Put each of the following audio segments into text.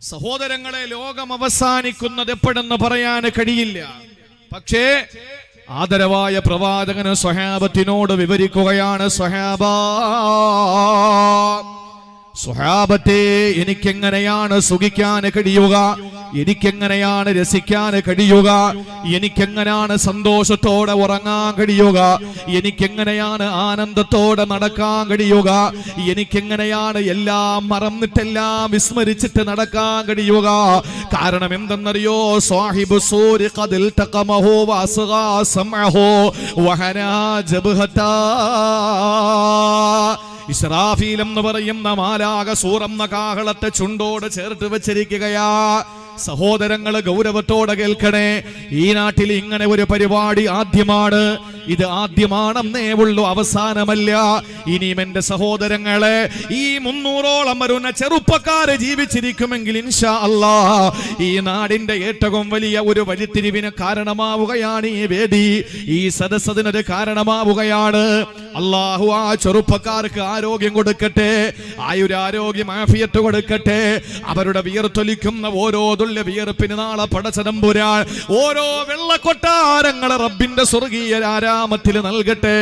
സഹോദരങ്ങളെ, ലോകം അവസാനിക്കുന്നത് എപ്പോഴെന്ന് പറയാൻ കഴിയില്ല. പക്ഷേ ആദരവായ പ്രവാചകന് സ്വഹാബത്തിനോട് വിവരിക്കുകയാണ്, സ്വഹാബത്തെ, എനിക്കെങ്ങനെയാണ് സുഖിക്കാൻ കഴിയുക, എനിക്കെങ്ങനെയാണ് രസിക്കാൻ കഴിയുക, എനിക്കെങ്ങനെയാണ് സന്തോഷത്തോടെ ഉറങ്ങാൻ കഴിയുക, എനിക്കെങ്ങനെയാണ് ആനന്ദത്തോടെ നടക്കാൻ കഴിയുക, എനിക്കെങ്ങനെയാണ് എല്ലാം മറന്നിട്ടെല്ലാം വിസ്മരിച്ചിട്ട് നടക്കാൻ കഴിയുക. കാരണം എന്തെന്നറിയോ? സാഹിബു സൂരി ഖദിൽ തഖമഹു വഅസ്ഗാ സമഅഹു വഹനാ ജബ്ഹതാ. ഇസ്രാഫീൽ എന്ന് പറയുന്ന മാലാക സൂറെന്ന കാഹളത്തെ ചുണ്ടോട് ചേർത്ത് വെച്ചിരിക്കുകയാ. സഹോദരങ്ങള് ഗൗരവത്തോടെ കേൾക്കണേ, ഈ നാട്ടിൽ ഇങ്ങനെ ഒരു പരിപാടി ആദ്യമാണ്. ഇത് ആദ്യമാണെന്നേ ഉള്ളൂ, അവസാനമല്ല. ഇനിയും എന്റെ സഹോദരങ്ങളെ, ഈ 300ഓളം വരുന്ന ചെറുപ്പക്കാര് ജീവിച്ചിരിക്കുമെങ്കിൽ ഇൻഷാ അല്ലാഹ് ഈ നാടിന്റെ ഏറ്റവും വലിയ ഒരു വലിത്തിരിവിന് കാരണമാവുകയാണ് ഈ വേദി, ഈ സദസ്സതിനൊരു കാരണമാവുകയാണ്. അല്ലാഹു ആ ചെറുപ്പക്കാർക്ക് ആരോഗ്യം കൊടുക്കട്ടെ, ആയുരാരോഗ്യം ആഫിയത്ത് കൊടുക്കട്ടെ. അവരുടെ വിയർത്തൊലിക്കുന്ന ഓരോ തുള്ളിയ വിയർപ്പിന് നാളെ പടച്ചതമ്പുരാൻ ഓരോ വെള്ളക്കൊട്ടാരങ്ങളെ റബ്ബിന്റെ സ്വർഗീയ ആരാമത്തിൽ നൽകട്ടെ.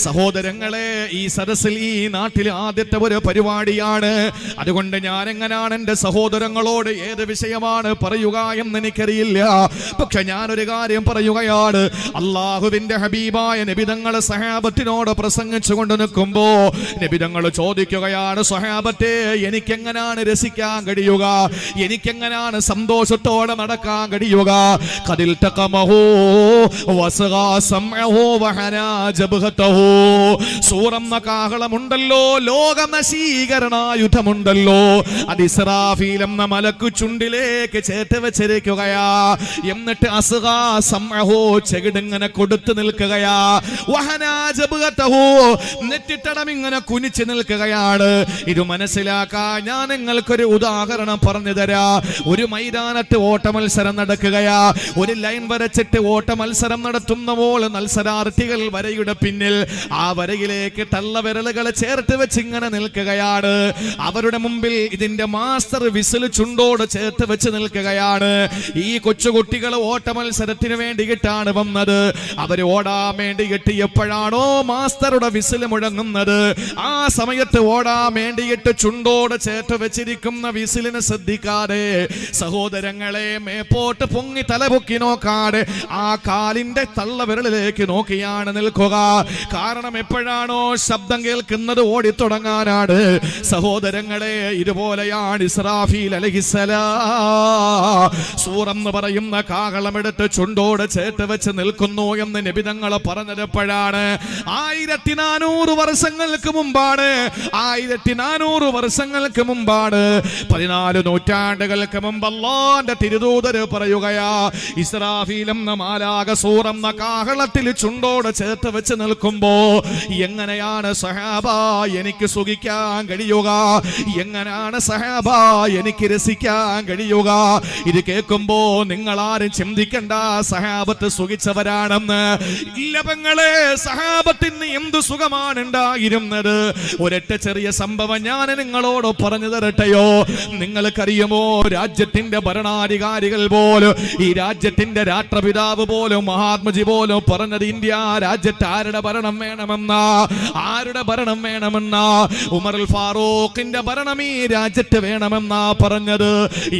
സഹോദരങ്ങളെ, ഈ സദസ്സിൽ ഈ നാട്ടിൽ ആദ്യത്തെ ഒരു പരിപാടിയാണ്. അതുകൊണ്ട് ഞാൻ എങ്ങനെയാണ് എന്റെ സഹോദരങ്ങളോട് ഏത് വിഷയമാണ് പറയുക എന്ന് എനിക്കറിയില്ല. പക്ഷെ ഞാനൊരു കാര്യം പറയുകയാണ്. അള്ളാഹുവിന്റെ ഹബീബായ നബിതങ്ങളെ സഹാബത്തിനോട് പ്രസംഗിച്ചു കൊണ്ട് നിൽക്കുമ്പോ നബിതങ്ങൾ ചോദിക്കുകയാണ്, സ്വഹാബത്തെ, എനിക്കെങ്ങനാണ് രസിക്കാൻ കഴിയുക, എനിക്കെങ്ങനാണ് സന്തോഷത്തോടെ നടക്കാൻ കഴിയുക? ഖദിൽ തഖമഹു വസ്ഗാ സമഅഹു വഹനാ ജബ്ഹതഹു. സൂറെന്ന കാഹളമുണ്ടല്ലോ, ലോകനശീകരണായുധമുണ്ടല്ലോ, അത് ഇസ്രാഫീൽ എന്ന മലക്കു ചുണ്ടിലേക്ക് ചേർത്ത് വെച്ചിരിക്കുകയാ. എന്നിട്ട് അസ്ഗാ സമഅഹു, ചെകിടിങ്ങനെ കൊടുത്തു നിൽക്കുകയാ. വഹനാ ജബ്ഹതഹു, നെറ്റിത്തടം ഇങ്ങനെ കുനിച്ചു നിൽക്കുകയാണ്. ഇത് മനസ്സിലാക്കാൻ ഞാൻ നിങ്ങൾക്കൊരു ഉദാഹരണം പറഞ്ഞു തരാ. ഒരു മൈതാനത്ത് ഓട്ടമത്സരം നടക്കുകയാ. ഒരു ലൈൻ വരച്ചിട്ട് ഓട്ടമത്സരം നടത്തുന്ന പോലെ മത്സരാർത്ഥികൾ വരയുടെ പിന്നിൽ ആ വരയിലേക്ക് തള്ളവിരലുകളെ ചേർത്ത് വെച്ച് ഇങ്ങനെ നിൽക്കുകയാണ്. അവരുടെ മുമ്പിൽ ഇതിന്റെ മാസ്റ്റർ വിസിൽ ചുണ്ടോട് ചേർത്ത് വെച്ച് നിൽക്കുകയാണ്. ഈ കൊച്ചുകുട്ടികൾ ഓട്ടമത്സരത്തിന് വേണ്ടിയിട്ടാണ് വന്നത്. അവർ ഓടാൻ വേണ്ടിയിട്ട് എപ്പോഴാണോ മാസ്റ്ററുടെ വിസിൽ മുഴങ്ങുന്നത്, ആ സമയത്ത് ഓടാൻ വേണ്ടിയിട്ട് ചുണ്ടോട് ചേർത്ത് വെച്ചിരിക്കുന്ന വിസിലിനെ ശ്രദ്ധിക്കാതെ സഹോദരങ്ങളെ മേപ്പോട്ട് പൊങ്ങി തലപൊക്കി നോക്കാതെ ആ കാലിന്റെ തള്ളവിരലിലേക്ക് നോക്കിയാണ് നിൽക്കുക. കാരണം എപ്പോഴാണോ ശബ്ദം കേൾക്കുന്നത് ഓടിത്തുടങ്ങാനാണ്. സഹോദരങ്ങളെ, ഇതുപോലെയാണ് ഇസ്രാഫീൽ അലൈഹിസ്സലാം സൂറെന്ന് പറയുന്ന കാഹളമെടുത്ത് ചുണ്ടോട് ചേർത്ത് വെച്ച് നിൽക്കുന്നു എന്ന് നബിതങ്ങളെ പറഞ്ഞതെപ്പോഴാണ്? 1400 വർഷങ്ങൾക്ക് മുമ്പാണ്. 1400 വർഷങ്ങൾക്ക് മുമ്പാണ്. 14 നൂറ്റാണ്ടുകൾക്ക് മുമ്പ് അല്ലാഹുവിന്റെ തിരുദൂതർ പറയുകയാ, ഇസ്രാഫീൽ എന്ന മാലാക സൂറെന്ന കാഹളത്തിൽ ചുണ്ടോട് ചേർത്ത് വെച്ച് നിൽക്കുമ്പോ എങ്ങനെയാണ് സഹാബ എനിക്ക് സുഖിക്കാൻ കഴിയുക, എങ്ങനെയാണ് സഹാബ എനിക്ക് രസിക്കാൻ കഴിയുക? ഇത് കേൾക്കുമ്പോ നിങ്ങൾ ആരും ചിന്തിക്കണ്ട സഹാബത്ത് സുഖിച്ചവരാണെന്ന്. ഇല്ല പെങ്ങളെ, സഹാബത്തിന് എന്ത് സുഖമാണ് ഉണ്ടായിരുന്നത്? ഒരൊറ്റ ചെറിയ സംഭവം ഞാൻ നിങ്ങളോട് പറഞ്ഞു തരട്ടെയോ? നിങ്ങൾക്കറിയുമോ, രാജ്യത്തിന്റെ ഭരണാധികാരികൾ പോലും, ഈ രാജ്യത്തിന്റെ രാഷ്ട്രപിതാവ് പോലും, മഹാത്മജി പോലും പറഞ്ഞത് ഇന്ത്യ രാജ്യത്ത് ആരുടെ ഭരണം വേണമെന്നാ? ആരുടെ ഭരണം വേണമെന്നാ? ഉമറുൽ ഫാറൂഖിന്റെ ഭരണം ഈ രാജ്യത്ത് വേണമെന്നാ പറഞ്ഞത്.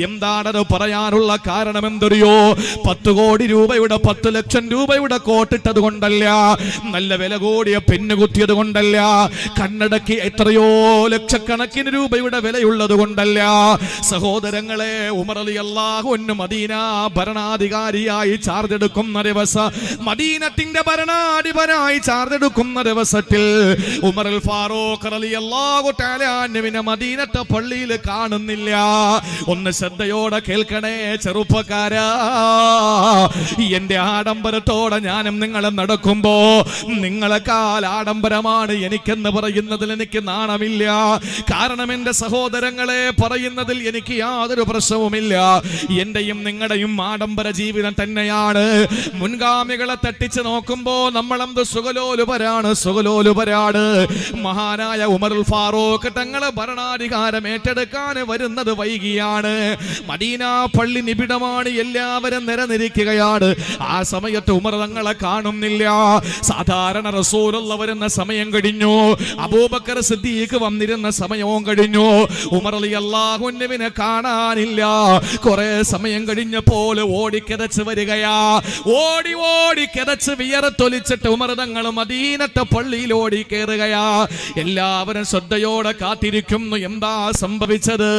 എന്താണത് പറയാനുള്ള കാരണം എന്തറിയോ? 10 കോടി രൂപയുടെ 10 ലക്ഷം രൂപയുടെ കോട്ടിട്ടത് കൊണ്ടല്ല, നല്ല വില കൂടിയ പെണ്ണ് കുത്തിയത് കൊണ്ടല്ല, കണ്ണടക്കി എത്രയോ ലക്ഷക്കണക്കിന് രൂപയുടെ വിലയുള്ളത് കൊണ്ടല്ല. സഹോദരങ്ങളെ, ഉമർ റളിയല്ലാഹു അൻഹു മദീന ഭരണാധികാരിയായി ചാർജ് എടുക്കുന്ന ദിവസം, മദീനത്തിന്റെ ഭരണാധിപനായി ചാർജ് എടുക്കുന്ന ദിവസത്തിൽ ഉമറുൽ ഫാറൂഖ് റളിയല്ലാഹു തആല അൻഹുവിനെ മദീനത്തെ പള്ളിയിൽ കാണുന്നില്ല. ഒന്ന് ശ്രദ്ധയോടെ കേൾക്കണേ ചെറുപ്പക്കാരാ, എന്റെ ആഡംബരത്തോടെ ഞാനും നിങ്ങളെ നടക്കുമ്പോ നിങ്ങളെക്കാൾ ആഡംബരമാണ് എനിക്കെന്ന് പറയുന്നതിൽ എനിക്ക് നാണമില്ല. കാരണം എന്റെ സഹോദരങ്ങളെ പറയുന്നതിൽ എനിക്ക് യാതൊരു പ്രശ്നവുമില്ല. ആവശ്യമില്ല. എന്റെയും നിങ്ങളുടെയും ആഡംബര ജീവിതം തന്നെയാണ്. മുൻഗാമികളെ തട്ടിച്ച് നോക്കുമ്പോ നമ്മളെന്ത് സുഖലോലുപരാണ്. മഹാനായ ഉമറുൽ ഫാറൂഖ് തങ്ങളെ ഭരണാധികാരം ഏറ്റെടുക്കാൻ വരുന്നത് വൈകിയാണ്. മദീന പള്ളി നിബിഡമാണ്, എല്ലാവരും നിരന്നിരിക്കുകയാണ്. ആ സമയത്ത് ഉമർ തങ്ങളെ കാണുന്നില്ല. സാധാരണ റസൂലുള്ള വരുന്ന സമയം കഴിഞ്ഞു, അബൂബക്കർ സിദ്ദീഖ് വന്നിരുന്ന സമയവും കഴിഞ്ഞു. ഉമർ റളിയല്ലാഹു അൻഹുവിനെ കാണാനില്ല. കുറെ സമയം കഴിഞ്ഞപ്പോൾ ഓടിക്കിതച്ച് വരികയാ. ഓടി കിതച്ച് വിയർത്തൊലിച്ചിട്ട് ഉമർ തങ്ങൾ മദീനത്തെ പള്ളിയിൽ ഓടി കയറുകയാ. എല്ലാവരും ശ്രദ്ധയോടെ കാത്തിരിക്കുന്നു. എന്താ സംഭവിച്ചത്?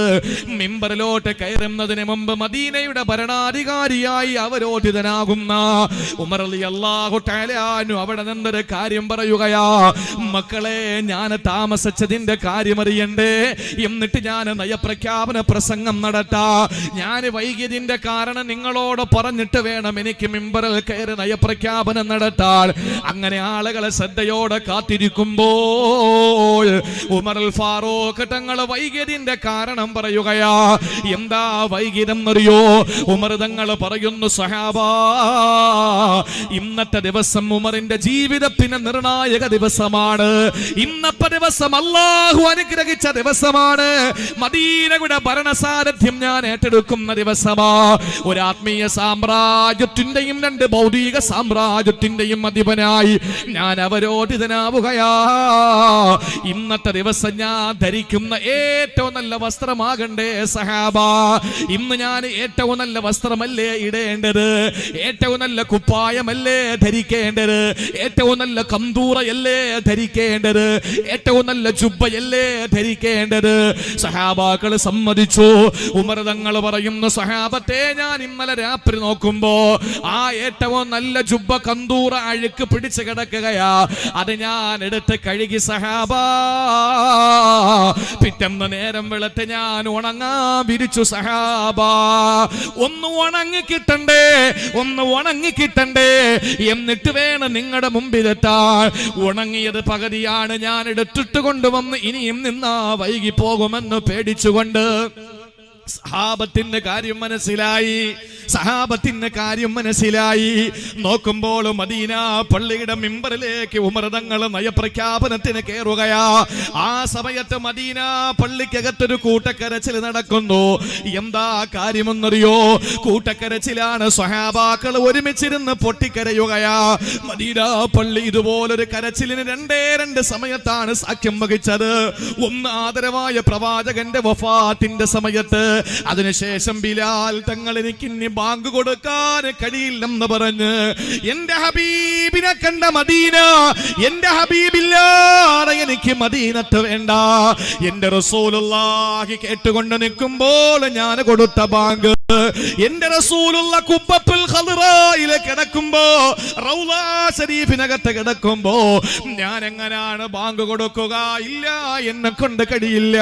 മിമ്പറിലോട്ട് കയറുന്നതിന് മുമ്പ് മദീനയുടെ ഭരണാധികാരിയായി അവരോധിതനാകുന്ന ഉമർ റളിയല്ലാഹു തആല അൻഹു അവിടെ നിന്നൊരു കാര്യം പറയുകയാ. മക്കളെ, ഞാൻ താമസിച്ചതിന്റെ കാര്യം അറിയണ്ടേ? എന്നിട്ട് ഞാൻ നയപ്രഖ്യാപന പ്രസംഗം നടത്താ. ഞാൻ വൈകിയതിന്റെ കാരണം നിങ്ങളോട് പറഞ്ഞിട്ട് വേണം എനിക്ക് മിമ്പറിൽ കയറി നയപ്രഖ്യാപനം നടത്താൻ. അങ്ങനെ ആളുകളെ ശ്രദ്ധയോടെ കാത്തിരിക്കുമ്പോൾ ഉമറുൽ ഫാറൂഖ് തങ്ങൾ വൈകിയതിന്റെ കാരണം പറയുകയാ. എന്താ വൈകിയതെന്ന് അറിയോ? ഉമർ തങ്ങൾ പറയുന്നു, സഹാബാ, ഇന്നത്തെ ദിവസം ഉമറിന്റെ ജീവിതത്തിന് നിർണായക ദിവസമാണ്. ഇന്നത്തെ ദിവസം അല്ലാഹു അനുഗ്രഹിച്ച ദിവസമാണ്. മദീനയുടെ ഭരണസാരഥ്യം ഞാൻ ഏറ്റെടുക്കുന്ന ദിവസമാ. ഒരു ആത്മീയ സാമ്രാജ്യത്തിന്റെയും രണ്ട് ഭൗതിക സാമ്രാജ്യത്തിന്റെയും അധിപനായി ഞാൻ അവരോധിതനാവുകയാ. ഇന്നത്തെ ദിവസം ഞാൻ ധരിക്കുന്ന ഏറ്റവും നല്ല വസ്ത്രമാകണ്ടേ സഹാബ? ഇന്ന് ഞാൻ ഏറ്റവും നല്ല വസ്ത്രമല്ലേ ഇടേണ്ടത്? ഏറ്റവും നല്ല കുപ്പായമല്ലേ ധരിക്കേണ്ടത്? ഏറ്റവും നല്ല കന്തൂറയല്ലേ ധരിക്കേണ്ടത്? ഏറ്റവും നല്ല ജുബ്ബയല്ലേ ധരിക്കേണ്ടത്? സഹാബാക്കൾ സമ്മതിച്ചു. ഉമർ തങ്ങൾ പറയുന്നു, സഹാബത്തെ, ഞാൻ ഇന്നലെ രാത്രി നോക്കുമ്പോ ആ ഏറ്റവും നല്ല ജുബ്ബ കന്തൂറ അഴുക്ക് പിടിച്ച് കിടക്കുകയാ. അത് ഞാൻ എടുത്ത് കഴുകി സഹാബ. പിറ്റേന്ന് നേരം വെളുത്ത് ഞാൻ ഉണങ്ങാൻ വിരിച്ചു സഹാബ. ഒന്ന് ഉണങ്ങി കിട്ടണ്ടേ എന്നിട്ട് വേണം നിങ്ങളുടെ മുമ്പിലെത്താൻ. ഉണങ്ങിയത് പകുതിയാണ് ഞാൻ എടുത്തിട്ട് കൊണ്ടുവന്ന് ഇനിയും നിന്നാ വൈകി പോകുമെന്ന് പേടിച്ചുകൊണ്ട് സഹാബത്തിന്റെ കാര്യം മനസ്സിലായി. നോക്കുമ്പോൾ മദീന പള്ളിയുടെ മിമ്പറിലേക്ക് ഉമർ തങ്ങൾ നയപ്രഖ്യാപനത്തിന് കയറുകയാ. ആ സമയത്ത് മദീന പള്ളിക്കകത്തൊരു കൂട്ടക്കരച്ചിൽ നടക്കുന്നു. എന്താ കാര്യമെന്നറിയോ? കൂട്ടക്കരച്ചിലാണ്. സ്വഹാബാക്കൾ ഒരുമിച്ചിരുന്ന് പൊട്ടിക്കരയുകയാ. മദീന പള്ളി ഇതുപോലൊരു കരച്ചിലിന് രണ്ട് സമയത്താണ് സാക്ഷ്യം വഹിച്ചത്. ഒന്ന് ആദരവായ പ്രവാചകന്റെ വഫാത്തിന്റെ സമയത്ത്, അതിനുശേഷം ബിലാൽ തങ്ങൾ എനിക്ക് ഇനി ബാങ്ക് കൊടുക്കാൻ കഴിയില്ലെന്ന് പറഞ്ഞ് എന്റെ ഹബീബിനെ കണ്ട മദീന, എന്റെ ഹബീബില്ലാതെ എനിക്ക് മദീനത്ത് വേണ്ട. എന്റെ റസൂലുള്ളാഹി കേട്ടുകൊണ്ട് നിൽക്കുമ്പോൾ ഞാൻ കൊടുത്ത ബാങ്ക്, എന്റെ റസൂലുള്ള കുബ്ബത്തുൽ ഖദ്റായിൽ കിടക്കുമ്പോ, റൗള ശരീഫിനകത്ത് കിടക്കുമ്പോ ഞാൻ എങ്ങനെയാണ് ബാങ്ക് കൊടുക്കുക? ഇല്ല, എന്നെ കൊണ്ട് കഴിയില്ല.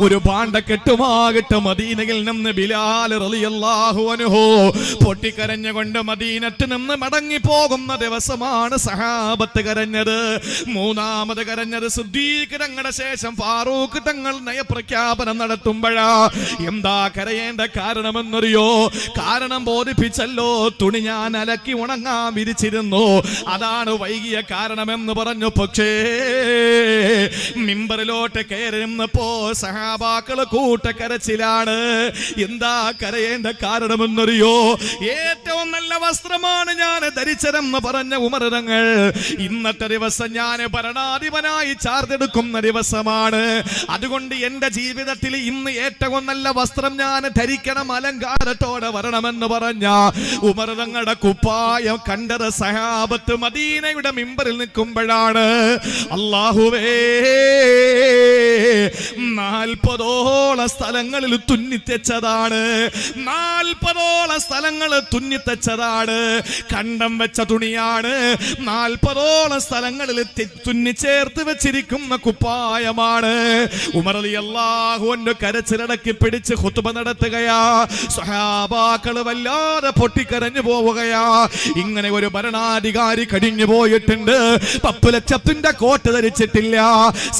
ഒരു ഭാണ്ഡക്കെട്ടുമാകട്ടെ മദീനയിൽ നിന്ന് ബിലാൽ റളിയല്ലാഹു അൻഹു പൊട്ടിക്കരഞ്ഞുകൊണ്ട് മദീനത്ത് നിന്ന് മടങ്ങി പോകുന്ന ദിവസമാണ് സഹാബത്ത് കരഞ്ഞത്. മൂന്നാമത് കരഞ്ഞത് സിദ്ദീഖ് തങ്ങളുടെ ശേഷം ഫാറൂഖ് തങ്ങൾ നയപ്രഖ്യാപനം നടത്തുമ്പോഴാ. എന്താ കരയേണ്ട കാരണമെന്നറിയോ? കാരണം ബോധിപ്പിച്ചല്ലോ. തുണി ഞാൻ അലക്കി ഉണങ്ങാൻ വിരിച്ചിരുന്നു, അതാണ് വൈകിയ കാരണമെന്ന് പറഞ്ഞു. പക്ഷേ മിമ്പറിലോട്ട് കയറുന്നപ്പോ സഹാബാക്കള് കൂട്ടക്കരച്ചിലാണ്. എന്താ കരയേണ്ട കാരണമെന്നറിയോ? ഏറ്റവും നല്ല വസ്ത്രമാണ് ഞാൻ ധരിച്ചതെന്ന് പറഞ്ഞ ഉമർ തങ്ങൾ, ഇന്നത്തെ ദിവസം ഞാൻ ഭരണാധിപനായി ചാർജെടുക്കുന്ന ദിവസമാണ്. അതുകൊണ്ട് എന്റെ ജീവിതത്തിൽ ഇന്ന് ഏറ്റവും നല്ല വസ്ത്രം ഞാൻ ധരിക്കണം, അലങ്കാരത്തോടെ വരണമെന്ന് പറഞ്ഞ ഉമർ തങ്ങളുടെ കുപ്പായം കണ്ടത് സഹാബത്ത് മദീനയുടെ മിമ്പറിൽ നിൽക്കുമ്പോഴാണ്. അല്ലാഹുവേ, 40ഓളം സ്ഥലങ്ങളിൽ തുന്നിത്തെച്ചതാണ്. 40 40ഓളം സ്ഥലങ്ങൾ തുന്നിത്തച്ചതാണ്, കണ്ടം വെച്ച തുണിയാണ്. 40ഓളം സ്ഥലങ്ങളിൽ തുന്നിച്ചേർത്ത് വെച്ചിരിക്കുന്ന കുപ്പായമാണ്. ഉമർ റളിയല്ലാഹു അൻഹു കരച്ചിലടക്കി പിടിച്ച് ഖുത്ബ നടത്തുകയാ. സ്വഹാബാക്കള് വല്ലാതെ പൊട്ടിക്കരഞ്ഞു പോവുകയാ. ഇങ്ങനെ ഒരു ഭരണാധികാരി കഴിഞ്ഞു പോയിട്ടുണ്ട്, 10 ലക്ഷത്തിന്റെ കോട്ട് ധരിച്ചിട്ടില്ല.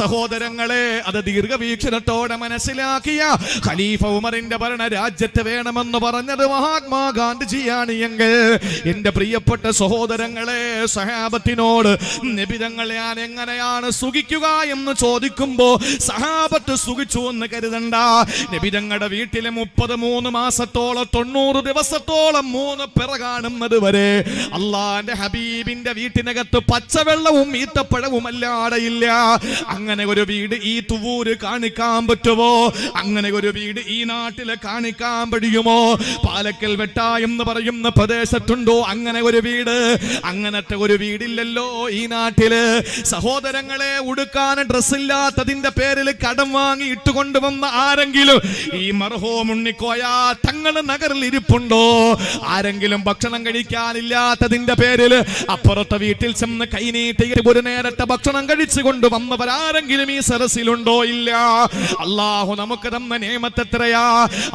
സഹോദരങ്ങളെ, അത് ദീർഘവീക്ഷണത്തോടെ മനസ്സിലാക്കിയ ഖലീഫ ഉമറിന്റെ ഭരണ രാജ്യത്ത് വേണമെന്ന് പറഞ്ഞത് മഹാത്മാഗാന്ധിജിയാണ് എങ്കിൽ എന്റെ പ്രിയപ്പെട്ട സഹോദരങ്ങളെ, സഹാബത്തിനോട് നബി തങ്ങൾ ഞാൻ എങ്ങനെയാണ് സുഖിക്കുക എന്ന് ചോദിക്കുമ്പോ സഹാബത്ത് സുഖിച്ചു എന്ന് കരുതണ്ട. നബി തങ്ങളുടെ വീട്ടിലെ 33 മാസത്തോളം 90 ദിവസത്തോളം 3 പിറ കാണുന്നത് വരെ അള്ളാന്റെ ഹബീബിന്റെ വീട്ടിനകത്ത് പച്ചവെള്ളവും ഈത്തപ്പഴവും അല്ലാതെയില്ല. അങ്ങനെ ഒരു വീട് ഈ തുവൂര് കാണിക്കാൻ പറ്റുമോ? അങ്ങനെ ഒരു വീട് ഈ നാട്ടിലെ കാണിക്കാൻ കഴിയുമോ? പാലക്കൽ വെട്ട എന്ന് പറയുന്ന പ്രദേശത്തുണ്ടോ അങ്ങനെ ഒരു വീട്? അങ്ങനത്തെ ഒരു വീടില്ലല്ലോ ഈ നാട്ടില്. സഹോദരങ്ങളെ, ഉടുക്കാൻ ഡ്രസ്സില്ലാത്തതിന്റെ പേരിൽ കടം വാങ്ങി ഇട്ടുകൊണ്ടുവന്ന ആരെങ്കിലും ഈ മർഹൂം ഉണ്ണിക്കോയ തങ്ങള് നഗറിൽ ഇരിപ്പുണ്ടോ? ആരെങ്കിലും ഭക്ഷണം കഴിക്കാനില്ലാത്തതിന്റെ പേരിൽ അപ്പുറത്തെ വീട്ടിൽ ചെന്ന് കൈനീട്ടി ഒരു നേരത്തെ ഭക്ഷണം കഴിച്ചു കൊണ്ടുവന്നവരാരെങ്കിലും ഈ സരസിലുണ്ടോ? ഇല്ല. അള്ളാഹു നമുക്ക് തന്ന നിഅമത്ത് എത്രയാ?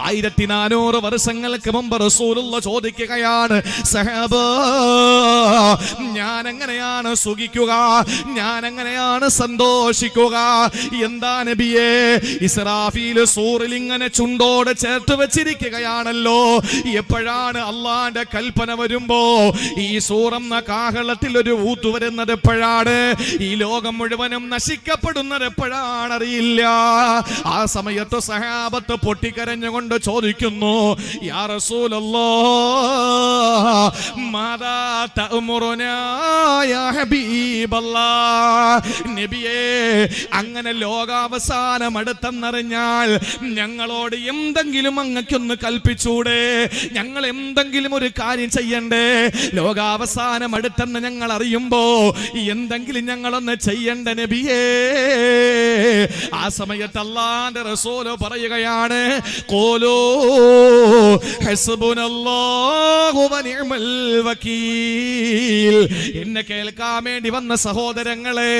1400 വർഷങ്ങൾക്ക് മുമ്പ് റസൂലുള്ള ചോദിക്കുകയാണ്, സഹബ ഞാൻ എങ്ങനെയാണ് സുഖിക്കുക, ഞാൻ എങ്ങനെയാണ് സന്തോഷിക്കുക? എന്താ നബിയേ? ഇസ്രാഫീൽ സൂറിൽ ഇങ്ങനെ ചുണ്ടോട് ചേർത്ത് വെച്ചിരിക്കുകയാണല്ലോ. എപ്പോഴാണ് അള്ളാന്റെ കൽപ്പന വരുമ്പോ ഈ സൂറെന്ന കാഹളത്തിൽ ഒരു ഊത്തു വരുന്നത് എപ്പോഴാണ്? ഈ ലോകം മുഴുവനും നശിക്കപ്പെടുന്നത് എപ്പോഴാണ് അറിയില്ല. ആ സമയത്ത് സഹാബത്ത് പൊട്ടിക്കരഞ്ഞുകൊണ്ട് ചോദിക്കുന്നു, യാ റസൂലല്ലാഹ് മാദാ തഅമുറുനാ യാ ഹബീബല്ലാഹ്. നബിയേ, അങ്ങനെ ലോകാവസാനം അടുത്തെന്നറിഞ്ഞാൽ ഞങ്ങളോട് എന്തെങ്കിലും അങ്ങക്കൊന്ന് കൽപ്പിച്ചൂടെ? ഞങ്ങൾ എന്തെങ്കിലും ഒരു കാര്യം ചെയ്യണ്ടേ? ലോകാവസാനം അടുത്തെന്ന് ഞങ്ങൾ അറിയുമ്പോ എന്തെങ്കിലും ഞങ്ങളൊന്ന് ചെയ്യണ്ട നബിയേ. ആ സമയത്ത് അല്ലാഹുവിന്റെ റസൂൽ പറയുകയാണ്, ഖൂലൂ ഹസ്ബുനല്ലാഹു വനിഅമൽ വകീൽ. എന്നെ കേൾക്കാൻ വേണ്ടി വന്ന സഹോദരങ്ങളെ,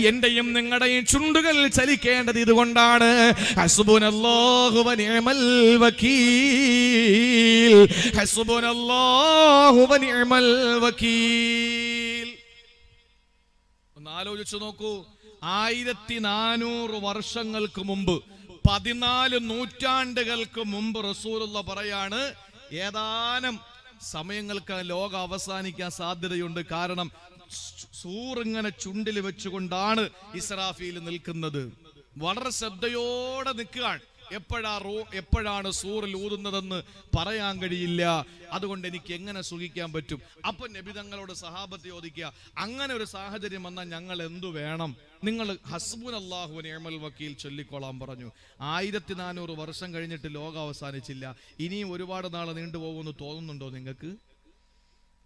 എന്റെയും നിങ്ങളുടെയും ചുണ്ടുകൾ ചലിക്കേണ്ടത് ഇതുകൊണ്ടാണ്. ഹസ്ബുനല്ലാഹു വനിഅമൽ വകീൽ, ഹസ്ബുനല്ലാഹു വനിഅമൽ വകീൽ. ഒന്ന് ആലോചിച്ചു നോക്കൂ. 1400 വർഷങ്ങൾക്ക് മുമ്പ്, 14 നൂറ്റാണ്ടുകൾക്ക് മുമ്പ് റസൂലുള്ള പറയാണ്, ഏതാനും സമയങ്ങൾക്ക് ലോകം അവസാനിക്കാൻ സാധ്യതയുണ്ട്. കാരണം സൂറിങ്ങനെ ചുണ്ടിൽ വെച്ചുകൊണ്ടാണ് ഇസ്രാഫീൽ നിൽക്കുന്നത്. വളരെ ശ്രദ്ധയോടെ നിൽക്കുകയാണ്. എപ്പോഴാണ് സൂറിൽ ഊതുന്നതെന്ന് പറയാൻ കഴിയില്ല. അതുകൊണ്ട് എനിക്ക് എങ്ങനെ സുഖിക്കാൻ പറ്റും? അപ്പൊ നബി തങ്ങളോട് സഹാബത്ത് ചോദിക്കുക, അങ്ങനെ ഒരു സാഹചര്യം വന്നാൽ ഞങ്ങൾ എന്തു വേണം? നിങ്ങൾ ഹസ്ബുനല്ലാഹു വനിഅമൽ വകീൽ ചൊല്ലിക്കോളാൻ പറഞ്ഞു. 1400 വർഷം കഴിഞ്ഞിട്ട് ലോകം അവസാനിച്ചില്ല. ഇനിയും ഒരുപാട് നാൾ നീണ്ടുപോകുമെന്ന് തോന്നുന്നുണ്ടോ നിങ്ങൾക്ക്?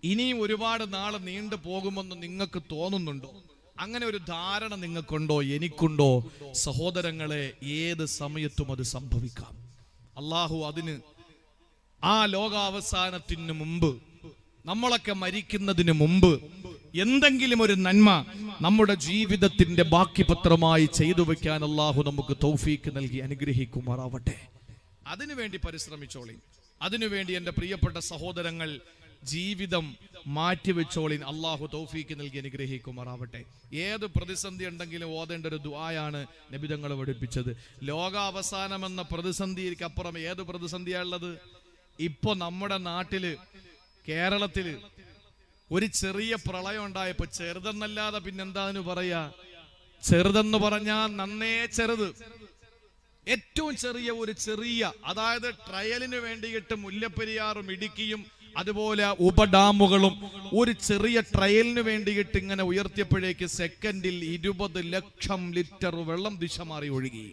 ഇനിയും ഒരുപാട് നാൾ നീണ്ടു പോകുമെന്ന് നിങ്ങൾക്ക് തോന്നുന്നുണ്ടോ? അങ്ങനെ ഒരു ധാരണ നിങ്ങൾക്കുണ്ടോ? എനിക്കുണ്ടോ? സഹോദരങ്ങളെ, ഏത് സമയത്തും അത് സംഭവിക്കാം. അള്ളാഹു അതിന് ആ ലോകാവസാനത്തിന് മുമ്പ്, നമ്മളൊക്കെ മരിക്കുന്നതിന് മുമ്പ് എന്തെങ്കിലും ഒരു നന്മ നമ്മുടെ ജീവിതത്തിന്റെ ബാക്കി പത്രമായി ചെയ്തു വെക്കാൻ അള്ളാഹു നമുക്ക് തൗഫീക്ക് നൽകി അനുഗ്രഹിക്കുമാറാവട്ടെ. അതിനുവേണ്ടി പരിശ്രമിച്ചോളി. അതിനുവേണ്ടി എൻ്റെ പ്രിയപ്പെട്ട സഹോദരങ്ങൾ ജീവിതം മാറ്റിവെച്ചോളിൻ. അള്ളാഹു തൗഫീക്ക് നൽകി അനുഗ്രഹിക്കുമാറാവട്ടെ. ഏത് പ്രതിസന്ധി ഉണ്ടെങ്കിലും ഓതേണ്ട ഒരു ദുആയാണ് നബി തങ്ങൾ പഠിപ്പിച്ചത്. ലോകാവസാനം എന്ന പ്രതിസന്ധിക്ക് അപ്പുറം ഏത് പ്രതിസന്ധിയാണുള്ളത്? ഇപ്പൊ നമ്മുടെ നാട്ടില്, കേരളത്തില് ഒരു ചെറിയ പ്രളയം ഉണ്ടായപ്പോ, ചെറുതെന്നല്ലാതെ പിന്നെന്താന്ന് പറയാ? ചെറുതെന്ന് പറഞ്ഞാൽ നന്നേ ചെറുത്, ഏറ്റവും ചെറിയ അതായത് ട്രയലിന് വേണ്ടിയിട്ട് മുല്ലപ്പെരിയാറും ഇടുക്കിയും അതുപോലെ ഉപഡാമുകളും ഒരു ചെറിയ ട്രയലിന് വേണ്ടിയിട്ട് ഇങ്ങനെ ഉയർത്തിയപ്പോഴേക്ക് സെക്കൻഡിൽ 20 ലക്ഷം ലിറ്റർ വെള്ളം ദിശ മാറി ഒഴുകി.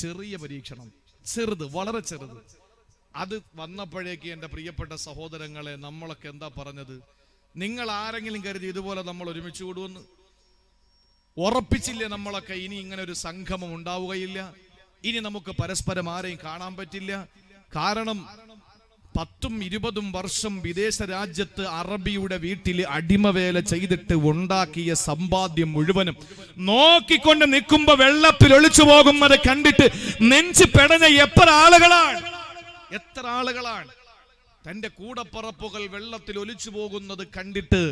ചെറിയ പരീക്ഷണം, ചെറുത്, വളരെ ചെറുത്. അത് വന്നപ്പോഴേക്ക് എൻ്റെ പ്രിയപ്പെട്ട സഹോദരങ്ങളെ, നമ്മളൊക്കെ എന്താ പറഞ്ഞത്? നിങ്ങൾ ആരെങ്കിലും കരുതി ഇതുപോലെ നമ്മൾ ഒരുമിച്ച് കൂടുമെന്ന്? ഉറപ്പിച്ചില്ലേ നമ്മളൊക്കെ ഇനി ഇങ്ങനെ ഒരു സംഗമം ഉണ്ടാവുകയില്ല, ഇനി നമുക്ക് പരസ്പരം ആരെയും കാണാൻ പറ്റില്ല? കാരണം 10-20 വർഷം വിദേശ രാജ്യത്ത് അറബിയുടെ വീട്ടിൽ അടിമവേല ചെയ്തിട്ട് ഉണ്ടാക്കിയ സമ്പാദ്യം മുഴുവനും നോക്കിക്കൊണ്ട് നിൽക്കുമ്പോ വെള്ളത്തിൽ ഒളിച്ചു പോകുന്നത് കണ്ടിട്ട് നെഞ്ച് പെടഞ്ഞ എത്ര ആളുകളാണ് തന്റെ കൂടപ്പറപ്പുകൾ വെള്ളത്തിൽ ഒലിച്ചു പോകുന്നത് കണ്ടിട്ട്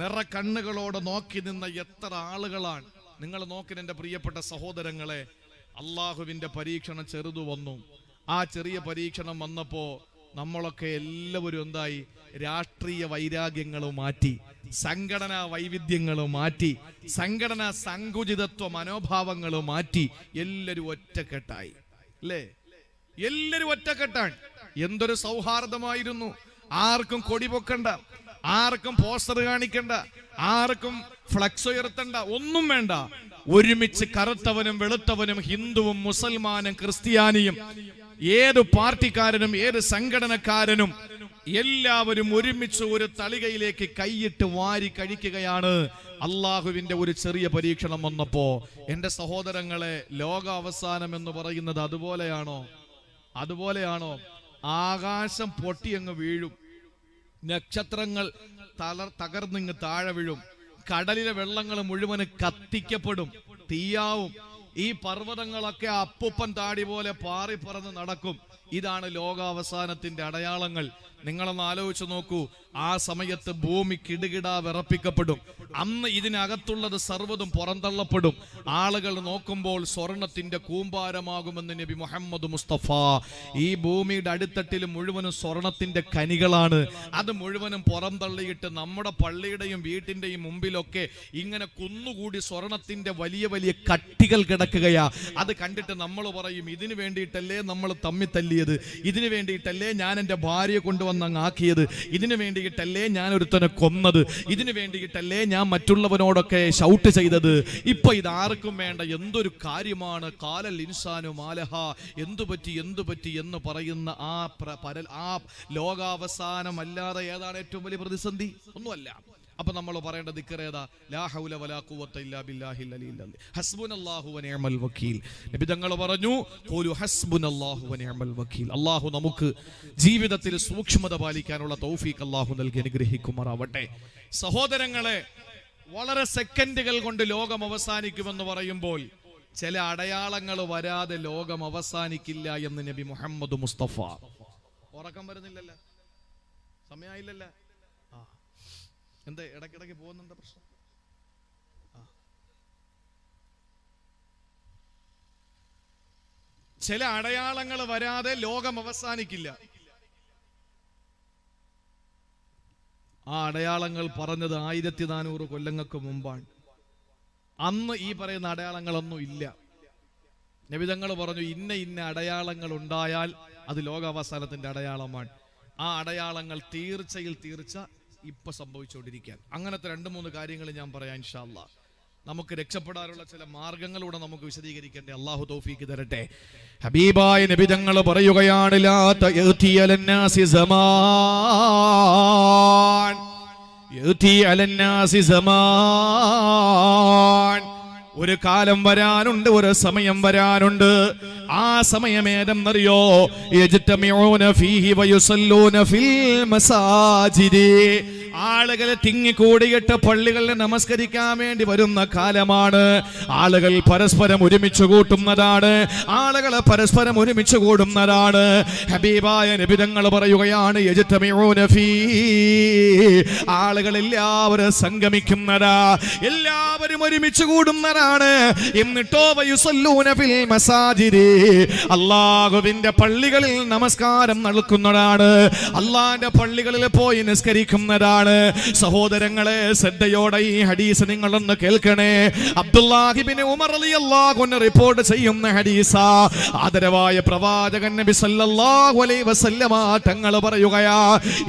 നിറ കണ്ണുകളോടെ നോക്കി നിന്ന എത്ര ആളുകളാണ്. നിങ്ങൾ നോക്കി എന്റെ പ്രിയപ്പെട്ട സഹോദരങ്ങളെ, അള്ളാഹുവിന്റെ പരീക്ഷണം ചെറുതു വന്നു. ആ ചെറിയ പരീക്ഷണം വന്നപ്പോ നമ്മളൊക്കെ എല്ലാവരും എന്തായി? രാഷ്ട്രീയ വൈരാഗ്യങ്ങളും മാറ്റി, സംഘടനാ വൈവിധ്യങ്ങളും മാറ്റി, സംഘടനാ സങ്കുചിതത്വ മനോഭാവങ്ങളും മാറ്റി, എല്ലാവരും ഒറ്റക്കെട്ടായി. അല്ലേ? എല്ലാവരും ഒറ്റക്കെട്ടാണ്. എന്തൊരു സൗഹാർദ്ദമായിരുന്നു. ആർക്കും കൊടി പൊക്കണ്ട, ആർക്കും പോസ്റ്റർ കാണിക്കണ്ട, ആർക്കും ഫ്ലക്സ് ഉയർത്തണ്ട, ഒന്നും വേണ്ട. ഒരുമിച്ച് കറുത്തവനും വെളുത്തവനും ഹിന്ദുവും മുസൽമാനും ക്രിസ്ത്യാനിയും ഏത് പാർട്ടിക്കാരനും ഏത് സംഘടനക്കാരനും എല്ലാവരും ഒരുമിച്ച് ഒരു തളികയിലേക്ക് കൈയിട്ട് വാരി കഴിക്കുകയാണ്. അള്ളാഹുവിന്റെ ഒരു ചെറിയ പരീക്ഷണം വന്നപ്പോ എന്റെ സഹോദരങ്ങളെ, ലോക അവസാനം എന്ന് പറയുന്നത് അതുപോലെയാണോ? ആകാശം പൊട്ടിയങ്ങ് വീഴും, നക്ഷത്രങ്ങൾ തകർന്നിങ്ങ് താഴെ വീഴും, കടലിലെ വെള്ളങ്ങൾ മുഴുവന് കത്തിക്കപ്പെടും, തീയാവും. ഈ പർവ്വതങ്ങളൊക്കെ അപ്പുപ്പൻ താടി പോലെ പാറി പറന്ന് നടക്കും. ഇതാണ് ലോകാവസാനത്തിന്റെ അടയാളങ്ങൾ. നിങ്ങളൊന്ന് ആലോചിച്ച് നോക്കൂ. ആ സമയത്ത് ഭൂമി കിടുകിടാ വിറപ്പിക്കപ്പെടും. അന്ന് ഇതിനകത്തുള്ളത് സർവ്വതും പുറന്തള്ളപ്പെടും. ആളുകൾ നോക്കുമ്പോൾ സ്വർണത്തിന്റെ കൂമ്പാരമാകുമെന്ന് നബി മുഹമ്മദ് മുസ്തഫ. ഈ ഭൂമിയുടെ അടിത്തട്ടിൽ മുഴുവനും സ്വർണത്തിന്റെ കനികളാണ്. അത് മുഴുവനും പുറന്തള്ളിയിട്ട് നമ്മുടെ പള്ളിയുടെയും വീട്ടിന്റെയും മുമ്പിലൊക്കെ ഇങ്ങനെ കുന്നുകൂടി സ്വർണത്തിന്റെ വലിയ വലിയ കട്ടികൾ കിടക്കുകയാ. അത് കണ്ടിട്ട് നമ്മൾ പറയും, ഇതിനു വേണ്ടിയിട്ടല്ലേ നമ്മൾ തമ്മി തല്ലിയത്, ഇതിനു വേണ്ടിയിട്ടല്ലേ ഞാൻ എൻ്റെ ഭാര്യയെ കൊണ്ടുവന്ന് അങ്ങ് ആക്കിയത്, ഇതിനു വേണ്ടിയിട്ടല്ലേ ഞാൻ ഒരുത്തനെ കൊന്നത്, ഇതിനു വേണ്ടിയിട്ടല്ലേ ഞാൻ മറ്റുള്ളവനോടൊക്കെ ഷൗട്ട് ചെയ്തത്. ഇപ്പൊ ഇതാർക്കും വേണ്ട. എന്തൊരു കാര്യമാണ്. കാലൽ ഇൻസാനു മാലഹ, എന്തു പറ്റി എന്ന് പറയുന്ന ആ ലോകാവസാനം അല്ലാതെ ഏതാണ് ഏറ്റവും വലിയ പ്രതിസന്ധി? ഒന്നുമല്ല. അപ്പൊ നമ്മൾ പറയേണ്ട ദിക്ർ ഏതാ? ലാ ഹൗല വലാ ഖുവത ഇല്ലാ ബില്ലാഹിൽ അലിയിൽ അലീം, ഹസ്ബുനല്ലാഹു വ നിഅമൽ വകീൽ. നബി തങ്ങൾ പറഞ്ഞു, ഖൂലു ഹസ്ബുനല്ലാഹു വ നിഅമൽ വകീൽ. അല്ലാഹു നമുക്ക് ജീവിതത്തിൽ സൂക്ഷ്മത പാലിക്കാനുള്ള തൗഫീഖ് അല്ലാഹു നൽകി അനുഗ്രഹിക്കുമാറാവട്ടെ. സഹോദരങ്ങളെ, വളരെ സെക്കൻഡുകൾ കൊണ്ട് ലോകം അവസാനിക്കുമെന്ന് പറയുമ്പോൾ ചില അടയാളങ്ങൾ വരാതെ ലോകം അവസാനിക്കില്ല എന്ന് നബി മുഹമ്മദ് മുസ്തഫ. ഉറക്കം വരുന്നില്ലല്ലോ, സമയമായില്ലല്ലോ. എന്താ ഇടയ്ക്കിടയ്ക്ക് പോകുന്നുണ്ട് പ്രശ്നം? ചില അടയാളങ്ങൾ വരാതെ ലോകം അവസാനിക്കില്ല. ആ അടയാളങ്ങൾ പറഞ്ഞത് 1400 കൊല്ലങ്ങൾക്ക് മുമ്പാണ്. അന്ന് ഈ പറയുന്ന അടയാളങ്ങളൊന്നും ഇല്ല. നബി തങ്ങൾ പറഞ്ഞു, ഇന്ന അടയാളങ്ങൾ ഉണ്ടായാൽ അത് ലോകാവസാനത്തിന്റെ അടയാളമാണ്. ആ അടയാളങ്ങൾ തീർച്ച ഇപ്പൊ സംഭവിച്ചുകൊണ്ടിരിക്കാൻ. അങ്ങനത്തെ 2-3 കാര്യങ്ങൾ ഞാൻ പറയാം ഇൻഷാ അല്ലാഹ്. നമുക്ക് രക്ഷപ്പെടാനുള്ള ചില മാർഗങ്ങളൂടെ നമുക്ക് വിശദീകരിക്കണ്ടേ. അല്ലാഹു തൗഫീഖ് തരട്ടെ. ഹബീബായ നബി തങ്ങൾ പറയുകയാണ്, ലാ തയതി അലന്നാസി സമാൻ, യതി അലന്നാസി സമാൻ. ഒരു കാലം വരാനുണ്ട്, ഒരു സമയം വരാനുണ്ട്. ആ സമയം ഏതെന്നറിയോ? യജ്തമിഊന ഫീഹി വയുസല്ലൂന ഫിൽ മസാജിദി. ആളുകൾ തിങ്ങിക്കൂടിയിട്ട് പള്ളികളിൽ നമസ്കരിക്കാൻ വേണ്ടി വരുന്ന കാലമാണ്. ആളുകൾ പരസ്പരം ഒരുമിച്ച് കൂട്ടുന്നതാണ്, ആളുകൾ പരസ്പരം ഒരുമിച്ച് കൂടുന്നതാണ്. ഹബീബായ നബി തങ്ങൾ പറയുകയാണ്, യജ്തമിഊന ഫീഹി. ആളുകൾ എല്ലാവരും സംഗമിക്കുന്നതാ, എല്ലാവരും ഒരുമിച്ച് കൂടുന്നതാണ്. എന്നിട്ടോ വയുസല്ലൂന ഫിൽ മസാജിദി. അല്ലാഹുവിന്റെ പള്ളികളിൽ നമസ്കാരം നടക്കുന്നതാണ്, അല്ലാഹുവിന്റെ പള്ളികളിൽ പോയി നിസ്കരിക്കുന്നതാണ്. സഹോദരങ്ങളെ, ശ്രദ്ധയോടെ ഈ ഹദീസ് നിങ്ങളൊന്ന് കേൾക്കണേ. അബ്ദുല്ലാഹി ഇബ്നു ഉമർ റളിയല്ലാഹു അൻഹു റിപ്പോർട്ട് ചെയ്യുന്ന ഹദീസാ. ആദരവായ പ്രവാചകൻ നബി സല്ലല്ലാഹു അലൈഹി വസല്ലമ തങ്ങൾ പറയുകയാ,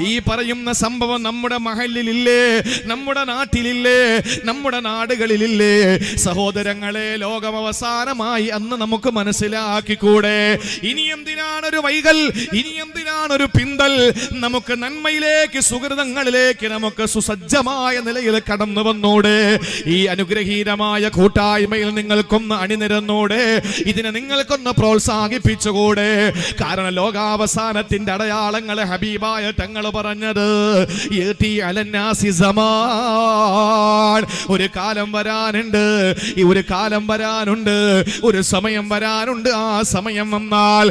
ഈ പറയുന്ന സംഭവം നമ്മുടെ മഹല്ലിലില്ലേ, നമ്മുടെ നാട്ടിലില്ലേ, നമ്മുടെ നാടുകളിലില്ലേ? സഹോദരങ്ങളെ, ലോകം അവസാനമായി അന്ന് നമുക്ക് മനസ്സിലാക്കിക്കൂടെ? ഇനി എന്തിനാണൊരു വൈകൽ? ഇനി എന്തിനാ എന്തിനാണ് ഒരു പിന്തൽ? നമുക്ക് നന്മയിലേക്ക്, സുഹൃതങ്ങളിലേക്ക് നമുക്ക് സുസജ്ജമായ നിലയിൽ കടന്നു വന്നൂടെ? ഈ അനുഗ്രഹീതമായ കൂട്ടായ്മയിൽ നിങ്ങൾക്കൊന്ന് അണിനിരന്നൂടെ? ഇതിനെ നിങ്ങൾക്കൊന്ന് പ്രോത്സാഹിപ്പിച്ചുകൂടെ? കാരണം ലോകാവസാനത്തിന്റെ അടയാളങ്ങളെ ഹബീബായ തങ്ങൾ പറഞ്ഞത് ഒരു കാലം വരാനുണ്ട്, ഒരു കാലം വരാനുണ്ട്, ഒരു സമയം വരാനുണ്ട്. ആ സമയം വന്നാൽ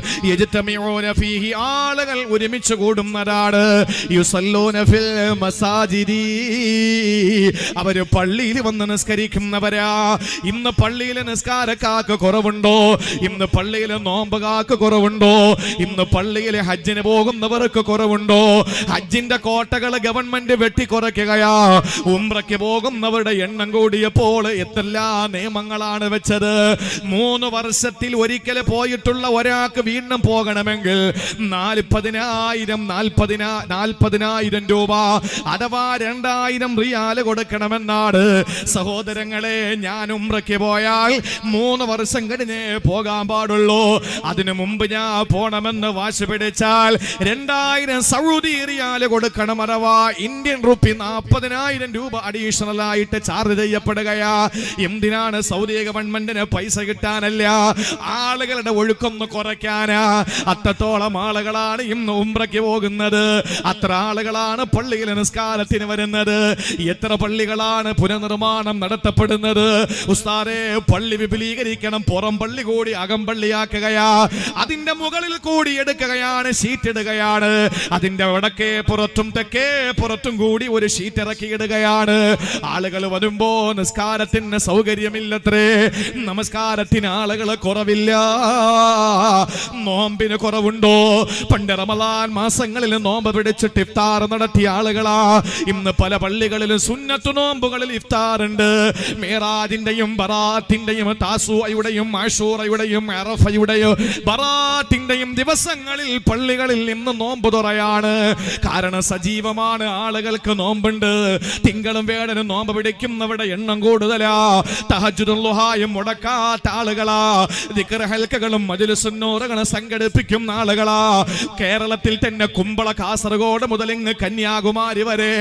ആളുകൾ ഒരുമിച്ച് കൂടുന്നതാണ്. അവര് പള്ളിയിൽ വന്ന് നിസ്കരിക്കുന്നവരാ. ഇന്ന് പള്ളിയിലെ നിസ്കാരക്കാർക്ക് കുറവുണ്ടോ? ഇന്ന് പള്ളിയിലെ നോമ്പുകാർക്ക് കുറവുണ്ടോ? ഇന്ന് പള്ളിയിലെ ഹജ്ജിന് പോകുന്നവർക്ക് കുറവുണ്ടോ? ഹജ്ജിന്റെ കോട്ടകൾ ഗവൺമെന്റ് വെട്ടിക്കുറയ്ക്കുകയാ. ഉംറയ്ക്ക് പോകുന്നവരുടെ എണ്ണം കൂടിയപ്പോൾ എത്തെല്ലാ നിയമങ്ങളാണ് വെച്ചത്. 3 വർഷത്തിൽ ഒരിക്കൽ പോയിട്ടുള്ള ഒരാൾക്ക് വീണ്ടും പോകണമെങ്കിൽ 40,000 രൂപ അഥവാ 2,000 റിയാൽ കൊടുക്കണമെന്നാണ്. സഹോദരങ്ങളെ, ഞാൻ ഉംറയ്ക്ക് പോയാൽ 3 വർഷം കഴിഞ്ഞേ പോകാൻ പാടുള്ളൂ. അതിനു മുമ്പ് ഞാൻ പോണമെന്ന് വാശി പിടിച്ചാൽ 2,000 സൗദി റിയാൽ കൊടുക്കണം. അഥവാ ഇന്ത്യൻ റുപ്പി 40,000 രൂപ അഡീഷണൽ ആയിട്ട് ചാർജ് ചെയ്യപ്പെടുകയാ. എന്തിനാണ്? സൗദി ഗവൺമെന്റിന് പൈസ കിട്ടാനല്ല, ആളുകളുടെ ഒഴുക്കൊന്ന് കുറയ്ക്കാനാ. അത്രത്തോളം ആളുകളാണ് ഇന്ന് ഉംറയ്ക്ക് പോകുന്നത്. അത്ര ആളുകളാണ് പള്ളിയിൽ നിസ്കാരത്തിന് വരുന്നത്. എത്ര പള്ളികളാണ് പുനർനിർമ്മാണം നടത്തപ്പെടുന്നത്? ഉസ്താദേ, പള്ളി വിപുലീകരിക്കണം, പുറം പള്ളി കൂടി അകം പള്ളിയാക്കുകയാ. അതിന്റെ മുകളിൽ കൂടി എടുക്കുകയാണ്, ഷീറ്റ് ഇടുകയാണ്. അതിന്റെ വടക്കേ പുറത്തും തെക്കേ പുറത്തും കൂടി ഒരു ഷീറ്റ് ഇറക്കിയിടുകയാണ്. ആളുകൾ വരുമ്പോ നിസ്കാരത്തിന് സൗകര്യമില്ലത്രേ. നമസ്കാരത്തിന് ആളുകൾ കുറവില്ല. നോമ്പിന് കുറവുണ്ടോ? പണ്ട് റമളാൻ മാസങ്ങളിൽ നോമ്പ് പിടിച്ചിട്ട് ഇഫ്താർ നടത്തിയ ആളുകളാ. ഇന്ന് പല പള്ളികളിലും സുന്നത്ത് നോമ്പുകളിൽ ഇഫ്താർ ഉണ്ട്. മേറാജിന്റെയും ബറാത്തിന്റെയും താസൂഅയുടെയും ആശൂറയുടെയും അറഫയുടെയും ബറാത്തിന്റെയും ദിവസങ്ങളിൽ പള്ളികളിൽ ഇന്ന് നോമ്പ് തുറയാണ്. കാരണം സജീവമാണ്, ആളുകൾക്ക് നോമ്പുണ്ട്. തിങ്കളും വേടനും നോമ്പ് പിടിക്കുന്നവരുടെ എണ്ണം കൂടുതലാ. തഹജ്ജുദുൽ ളുഹായും മുടക്കാത്ത ആളുകളാ. ദിക്ർ ഹൽക്കകളും മജ്ലിസുൻ നൂറുകളും സംഘടിപ്പിക്കുന്ന ആളുകളാ. കേരളത്തിൽ തന്നെ കുമ്പള, കാസർഗോഡ് മുതൽ ഇങ്ങ് കന്യാകുമാരി വരെ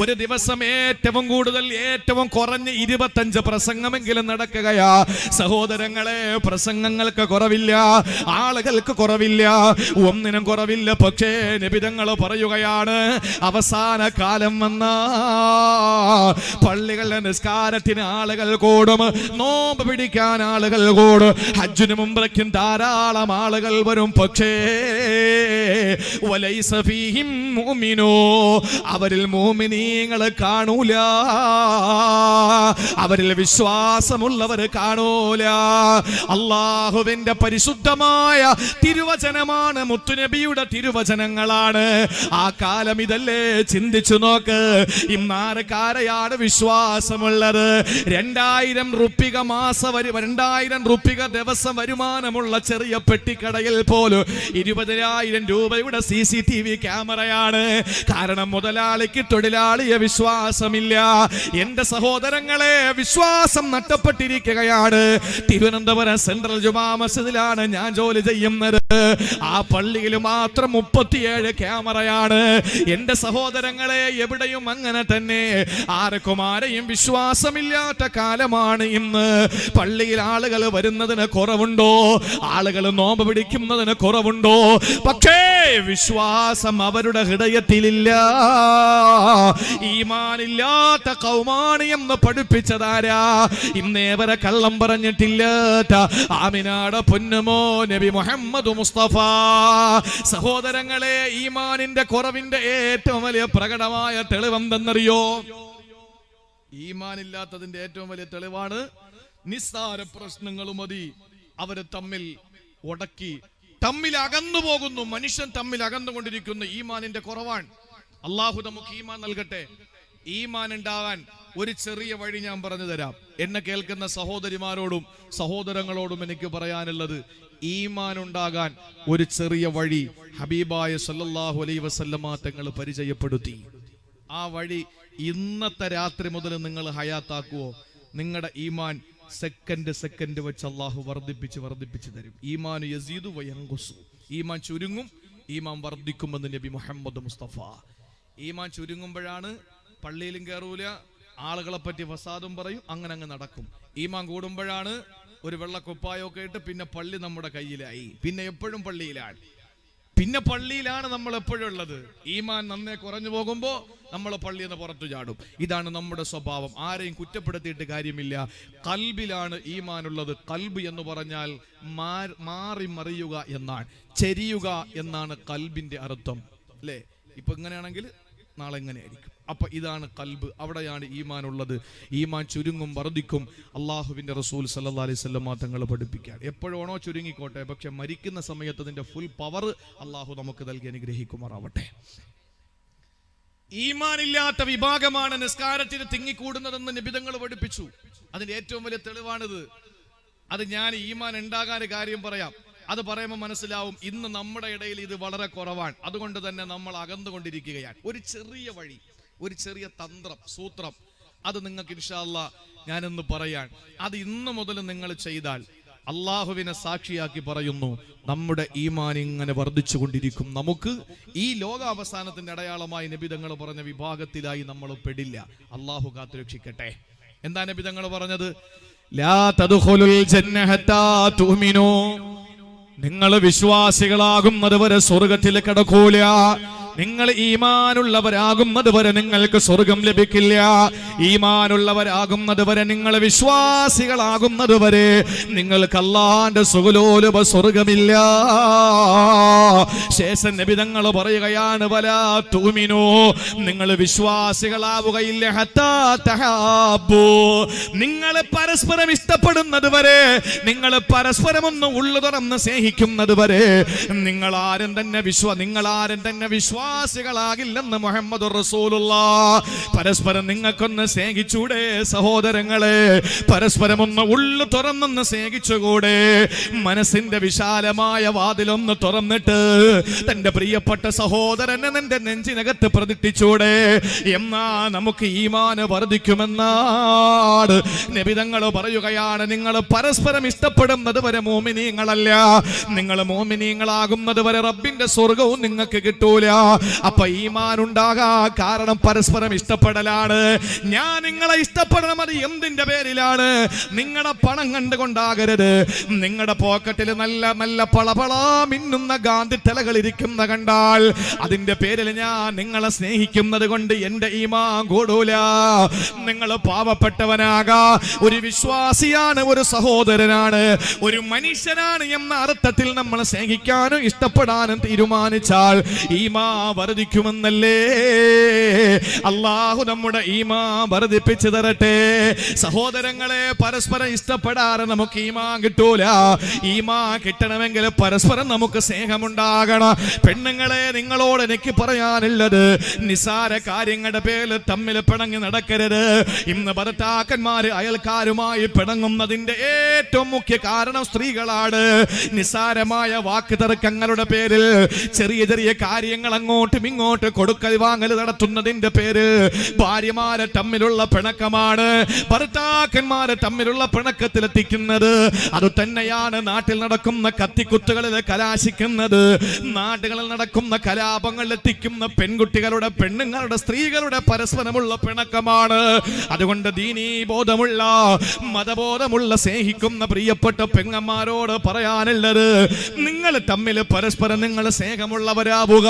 ഒരു ദിവസം ഏറ്റവും കൂടുതൽ, ഏറ്റവും കുറഞ്ഞ് 25 പ്രസംഗമെങ്കിലും നടക്കുകയാ. സഹോദരങ്ങളെ, പ്രസംഗങ്ങൾക്ക് കുറവില്ല, ആളുകൾക്ക് കുറവില്ല, ഒന്നിനും കുറവില്ല. പക്ഷേ നബിതങ്ങൾ പറയുകയാണ്, അവസാന കാലം വന്ന പള്ളികളിലെ നിസ്കാരത്തിന് ആളുകൾ കൂടും, നോമ്പ് പിടിക്കാൻ ആളുകൾ കൂടും, ഹജ്ജിനും ഉംറയ്ക്കും ധാരാളം ആളുകൾ വരും. പക്ഷേ വലൈസ ഫീഹിം മുഅ്മിനൂ, അവരിൽ മുഅ്മിനീങ്ങൾ കാണൂല, അവരിൽ വിശ്വാസമുള്ളവർ കാണൂല. അല്ലാഹുവിന്റെ പരിശുദ്ധമായ തിരുവചനമാണ്, മുത്തുനബിയുടെ തിരുവചനങ്ങളാണ്. ആ കാലം ഇതല്ലേ? ചിന്തിച്ചു നോക്ക്. ഇന്നാരക്കാരെയാണ് വിശ്വാസമുള്ളത്? 2,000 റുപ്പിക ദിവസം വരുമാനമുള്ള ചെറിയ പെട്ടിക്കടയിൽ പോലും 20,000 രൂപയുടെ CCTV ക്യാമറയാണ്. കാരണം മുതലാളിക്ക് തൊഴിലാളിയെ വിശ്വാസമില്ല. എന്റെ സഹോദരങ്ങളെ, വിശ്വാസം നഷ്ടപ്പെട്ടിരിക്കുകയാണ്. തിരുവനന്തപുരം സെൻട്രൽ ജുമാ മസ്ജിദിലാണ് ഞാൻ ജോലി ചെയ്യുന്നത്. ആ പള്ളിയിൽ മാത്രം 37 ക്യാമറയാണ്. എന്റെ സഹോദരങ്ങളെ, എവിടെയും അങ്ങനെ തന്നെ. ആർക്കും ആരെയും വിശ്വാസമില്ലാത്ത കാലമാണ് ഇന്ന്. പള്ളിയിൽ ആളുകൾ വരുന്നതിന് കുറവുണ്ടോ? ആളുകൾ നോമ്പ് പിടിക്കുന്നതിന് കുറവുണ്ടോ? പക്ഷേ വിശ്വാസം അവരുടെ ഹൃദയത്തിലില്ല. ഈമാനില്ലാത്ത കൗമാണ് എന്ന് പഠിപ്പിച്ചതാരാ? ഇന്നേവരെ കള്ളം പറഞ്ഞിട്ടില്ലാത്ത ആമിനാടെ പൊന്നുമോ നബി മുഹമ്മദ് മുസ്തഫ. സഹോദരങ്ങളെ, ഈമാനിന്റെ കുറവിന്റെ ഏറ്റവും വലിയ പ്രകടമായ തെളിവെന്തെന്നറിയോ? ഈമാനില്ലാത്തതിന്റെ ഏറ്റവും വലിയ തെളിവാണ്, നിസ്സാര പ്രശ്നങ്ങൾ മതി അവര് തമ്മിൽ ഉടക്കി തമ്മിൽ അകന്നു പോകുന്നു. മനുഷ്യൻ തമ്മിൽ അകന്നുകൊണ്ടിരിക്കുന്നു. ഈമാനിന്റെ കുറവാണ്. അള്ളാഹു നമുക്ക് ഈമാൻ നൽകട്ടെ. ഈമാൻ ഉണ്ടാകാൻ ഒരു ചെറിയ വഴി ഞാൻ പറഞ്ഞു തരാം. എന്നെ കേൾക്കുന്ന സഹോദരിമാരോടും സഹോദരങ്ങളോടും എനിക്ക് പറയാനുള്ളത്, ഈമാൻ ഉണ്ടാകാൻ ഒരു ചെറിയ വഴി ഹബീബായ സല്ലല്ലാഹു അലൈഹി വസല്ലമ തങ്ങൾ പരിചയപ്പെടുത്തി. ആ വഴി ഇന്നത്തെ രാത്രി മുതൽ നിങ്ങൾ ഹയാത്താക്കുവോ, നിങ്ങളുടെ ഈമാൻ സെക്കൻഡ് വെച്ച് അള്ളാഹു വർദ്ധിപ്പിച്ച് തരും. ഈമാൻ യസീദു വയൻഖുസു. ഈമാൻ ചുരുങ്ങും, ഈമാൻ വർദ്ധിക്കുമെന്ന് നബി മുഹമ്മദ് മുസ്തഫ. ഈമാൻ ചുരുങ്ങുമ്പോഴാണ് പള്ളിയിലും കയറൂല, ആളുകളെ പറ്റി ഫസാദും പറയും, അങ്ങനെ അങ്ങ് നടക്കും. ഈമാൻ കൂടുമ്പോഴാണ് ഒരു വെള്ളക്കുപ്പായൊക്കെ ഇട്ട് പിന്നെ പള്ളി നമ്മുടെ കയ്യിലായി, പിന്നെ എപ്പോഴും പള്ളിയിലാണ്, പിന്നെ പള്ളിയിലാണ് നമ്മൾ എപ്പോഴും ഉള്ളത്. ഈമാൻ നന്നേ കുറഞ്ഞു പോകുമ്പോ നമ്മൾ പള്ളിയിൽ നിന്ന് പുറത്തു ചാടും. ഇതാണ് നമ്മുടെ സ്വഭാവം. ആരെയും കുറ്റപ്പെടുത്തിയിട്ട് കാര്യമില്ല. കൽബിലാണ് ഈമാനുള്ളത്. കൽബ് എന്ന് പറഞ്ഞാൽ മാറി മറിയുക എന്നാണ്, ചെരിയുക എന്നാണ് കൽബിന്റെ അർത്ഥം, അല്ലേ? ഇപ്പൊ ഇങ്ങനെയാണെങ്കിൽ നാളെ എങ്ങനെയായിരിക്കും. അപ്പൊ ഇതാണ് കൽബ്, അവിടെയാണ് ഈമാൻ ഉള്ളത്. ഈമാൻ ചുരുങ്ങും വർദ്ധിക്കും. അള്ളാഹുവിന്റെ റസൂൽ സല്ലല്ലാഹു അലൈഹി വസല്ലം തങ്ങൾ പഠിപ്പിക്കുകയാണ്, എപ്പോഴാണോ ചുരുങ്ങിക്കോട്ടെ, പക്ഷെ മരിക്കുന്ന സമയത്ത് അതിന്റെ ഫുൾ പവർ അള്ളാഹു നമുക്ക് നൽകി അനുഗ്രഹിക്കുമാറാവട്ടെ. ഈമാനില്ലാത്ത വിഭാഗമാണ് നിസ്കാരത്തിന് തിങ്ങിക്കൂടുന്നതെന്ന് നിബിധങ്ങൾ പഠിപ്പിച്ചു. അതിന്റെ ഏറ്റവും വലിയ തെളിവാണിത്. അത് ഞാൻ ഈമാൻ ഉണ്ടാകാൻ കാര്യം പറയാം. അത് പറയുമ്പോൾ മനസ്സിലാവും ഇന്ന് നമ്മുടെ ഇടയിൽ ഇത് വളരെ കുറവാണ്. അതുകൊണ്ട് തന്നെ നമ്മൾ അകന്നുകൊണ്ടിരിക്കുകയാണ്. ഒരു ചെറിയ വഴി, ഒരു ചെറിയ തന്ത്രം, സൂത്രം, അത് നിങ്ങൾക്ക് ഇൻഷാ അല്ലാഹ് ഞാനൊന്ന് പറയാൻ. അത് ഇന്ന് മുതൽ നിങ്ങൾ ചെയ്താൽ അള്ളാഹുവിനെ സാക്ഷിയാക്കി പറയുന്നു, നമ്മുടെ ഈമാൻ ഇങ്ങനെ വർദ്ധിച്ചു കൊണ്ടിരിക്കും. നമുക്ക് ഈ ലോകാവസാനത്തിന്റെ അടയാളമായി നബി തങ്ങൾ പറഞ്ഞ വിഭാഗത്തിലായി നമ്മൾ പെടില്ല. അള്ളാഹു കാത്തുരക്ഷിക്കട്ടെ. എന്താ നബി തങ്ങൾ പറഞ്ഞത്? ലാ തദ്ഖുലുൽ ജന്ന ഹത്താ തുഅ്മിനൂ, നിങ്ങൾ വിശ്വാസികളാകുന്നത് വരെ സ്വർഗത്തിൽ കടക്കൂല. നിങ്ങൾ ഈമാനുള്ളവരാകുന്നത് വരെ നിങ്ങൾക്ക് സ്വർഗം ലഭിക്കില്ല. ഈമാനുള്ളവരാകുന്നത് വരെ, നിങ്ങൾ വിശ്വാസികളാകുന്നത് വരെ നിങ്ങൾക്ക് അല്ലാഹുവിന്റെ സുഖലോലുപ സ്വർഗമില്ല. ശേഷം നബി തങ്ങൾ പറയുകയാണ്, വലാ തുഅ്മിനൂ, നിങ്ങൾ വിശ്വാസികളാവുകയില്ല, ഹത്താ തഹാബൂ, നിങ്ങൾ പരസ്പരം ഇഷ്ടപ്പെടുന്നത് വരെ, നിങ്ങൾ പരസ്പരം ഒന്ന് ഉള്ളു തുറന്ന് സ്നേഹിക്കുന്നത് വരെ നിങ്ങൾ ആരും തന്നെ വിശ്വാസികളാകില്ലെന്ന് മുഹമ്മദ് റസൂലുള്ളാഹ്. പരസ്പരം നിങ്ങൾക്കൊന്ന് സ്നേഹിച്ചൂടെ സഹോദരങ്ങളെ? പരസ്പരം ഒന്ന് ഉള്ളു തുറന്നൊന്ന് സ്നേഹിച്ചുകൂടെ? മനസ്സിന്റെ വിശാലമായ വാതിലൊന്ന് തുറന്നിട്ട് തന്റെ പ്രിയപ്പെട്ട സഹോദരനെ നിന്റെ നെഞ്ചിനകത്ത് പ്രതിഷ്ഠിച്ചൂടെ? എന്നാ നമുക്ക് ഈമാൻ വർദ്ധിക്കുമെന്നാണ് നബി തങ്ങൾ പറയുകയാണ്. നിങ്ങൾ പരസ്പരം ഇഷ്ടപ്പെടുന്നത് വരെ മോമിനീങ്ങളല്ല, നിങ്ങൾ മോമിനീങ്ങളാകുന്നത് വരെ റബ്ബിന്റെ സ്വർഗവും നിങ്ങൾക്ക് കിട്ടൂല. അപ്പൊ ഈമാൻ ഉണ്ടാകാ കാരണം പരസ്പരം ഇഷ്ടപ്പെടലാണ്. ഞാൻ നിങ്ങളെ ഇഷ്ടപ്പെടണം, അത് എന്തിന്റെ പേരിലാണ്? നിങ്ങളുടെ പണം കണ്ടുകൊണ്ടാകരുത്. നിങ്ങളുടെ പോക്കറ്റിൽ നല്ല നല്ല പളപളാ മിന്നുന്ന ഗാന്ധി തലകൾ ഇരിക്കുന്ന കണ്ടാൽ അതിന്റെ പേരിൽ ഞാൻ നിങ്ങളെ സ്നേഹിക്കുന്നത് കൊണ്ട് എന്റെ ഈമാൻ കൂടൂല. നിങ്ങൾ പാവപ്പെട്ടവനാകാ, ഒരു വിശ്വാസിയാണ്, ഒരു സഹോദരനാണ്, ഒരു മനുഷ്യനാണ് എന്ന അർത്ഥത്തിൽ നമ്മൾ സ്നേഹിക്കാനും ഇഷ്ടപ്പെടാനും തീരുമാനിച്ചാൽ ഈമാൻ വർദ്ധിക്കുമെന്നല്ലേ? അല്ലാഹു നമ്മുടെ ഈമാൻ വർദ്ധിപ്പിച്ചു തരട്ടെ. സഹോദരങ്ങളെ, പരസ്പരം ഇഷ്ടപ്പെടാതെ നമുക്ക് ഈമാൻ കിട്ടൂല. ഈമാൻ കിട്ടണമെങ്കിൽ പരസ്പരം നമുക്ക് സ്നേഹമുണ്ടാകണം. പെണ്ണുങ്ങളെ, നിങ്ങളോട് എനിക്ക് പറയാനുള്ളത്, നിസാര കാര്യങ്ങളുടെ പേരിൽ തമ്മിൽ പിണങ്ങി നടക്കരുത്. ഇന്ന് ഭർത്താക്കന്മാര് അയൽക്കാരുമായി പിണങ്ങുന്നതിന്റെ ഏറ്റവും മുഖ്യ കാരണം സ്ത്രീകളാണ്. നിസാരമായ വാക്ക് തർക്കങ്ങളുടെ പേരിൽ ചെറിയ ചെറിയ കാര്യങ്ങൾ അങ്ങോട്ടും ഇങ്ങോട്ട് കൊടുക്കൽ വാങ്ങൽ നടത്തുന്നതിന്റെ പേര് ഭാര്യമാരെ തമ്മിലുള്ള പിണക്കമാണ് ഭർത്താക്കന്മാരെ തമ്മിലുള്ള പിണക്കത്തിലെത്തിക്കുന്നത്. അത് തന്നെയാണ് നാട്ടിൽ നടക്കുന്ന കത്തിക്കുത്തുകളിൽ കലാശിക്കുന്നത്, നാടുകളിൽ നടക്കുന്ന കലാപങ്ങളിൽ എത്തിക്കുന്ന പെൺകുട്ടികളുടെ, പെണ്ണുങ്ങളുടെ, സ്ത്രീകളുടെ പരസ്പരമുള്ള പിണക്കമാണ്. അതുകൊണ്ട് ദീനീ ബോധമുള്ള, മതബോധമുള്ള, സ്നേഹിക്കുന്ന പ്രിയപ്പെട്ട പെങ്ങന്മാരോട് പറയാനുള്ളത്, നിങ്ങൾ തമ്മിൽ പരസ്പരം നിങ്ങൾ സ്നേഹമുള്ളവരാവുക,